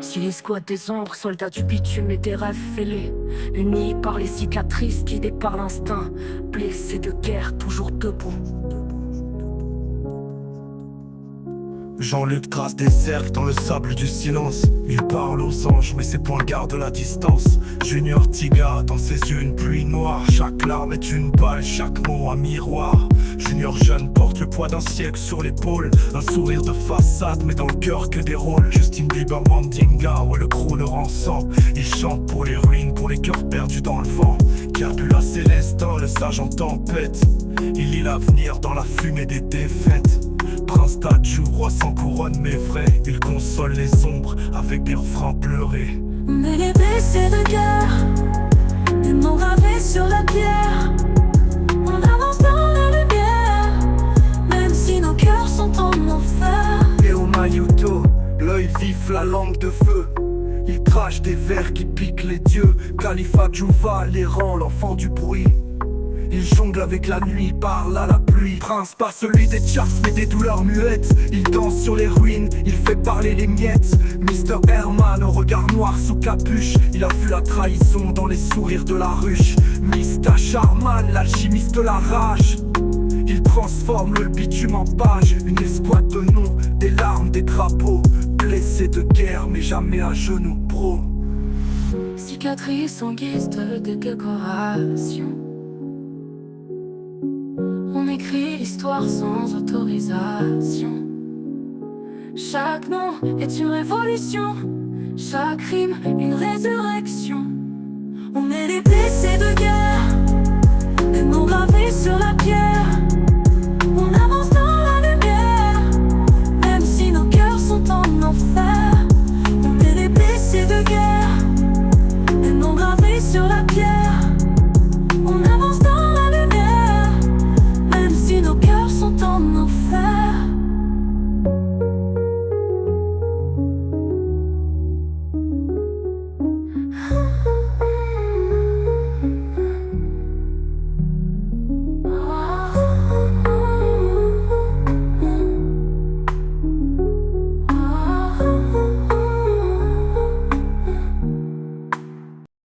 Si les squats des ombres, soldats du bitume et des rêves fêlés, unis par les cicatrices, guidés par l'instinct, blessés de guerre, toujours debout. Jean-Luc trace des cercles dans le sable du silence. Il parle aux anges mais ses poings gardent la distance. Junior Tiga, dans ses yeux une pluie noire. Chaque larme est une balle, chaque mot un miroir. Junior jeune porte le poids d'un siècle sur l'épaule. Un sourire de façade mais dans le cœur que des rôles. Justin Bieber, Mandinga, ouais le crooner ensemble. Il chante pour les ruines, pour les cœurs perdus dans le vent. Capula Célestin, le sage en tempête. Il lit l'avenir dans la fumée des défaites. Prince statue, roi sans couronne mais vrai. Il console les ombres avec des refrains pleurés. On est les blessés de guerre, des mots gravés sur la pierre. On avance dans la lumière, même si nos cœurs sont en enfer. Et au Mayuto, l'œil vif, la langue de feu. Il crache des vers qui piquent les dieux. Khalifa Djouva, l'errant, l'enfant du bruit. Il jongle avec la nuit, parle à la pluie. Prince, pas celui des charts mais des douleurs muettes. Il danse sur les ruines, il fait parler les miettes. Mr. Herman au regard noir sous capuche. Il a vu la trahison dans les sourires de la ruche. Mr. Charman, l'alchimiste de la rage. Il transforme le bitume en page. Une escouade de noms, des larmes, des drapeaux. Blessés de guerre mais jamais à genoux, bro. Cicatrices en guise de décoration. On écrit l'histoire sans autorisation. Chaque nom est une révolution, chaque rime une résurrection. On est les blessés de guerre, des mots gravés sur la pierre.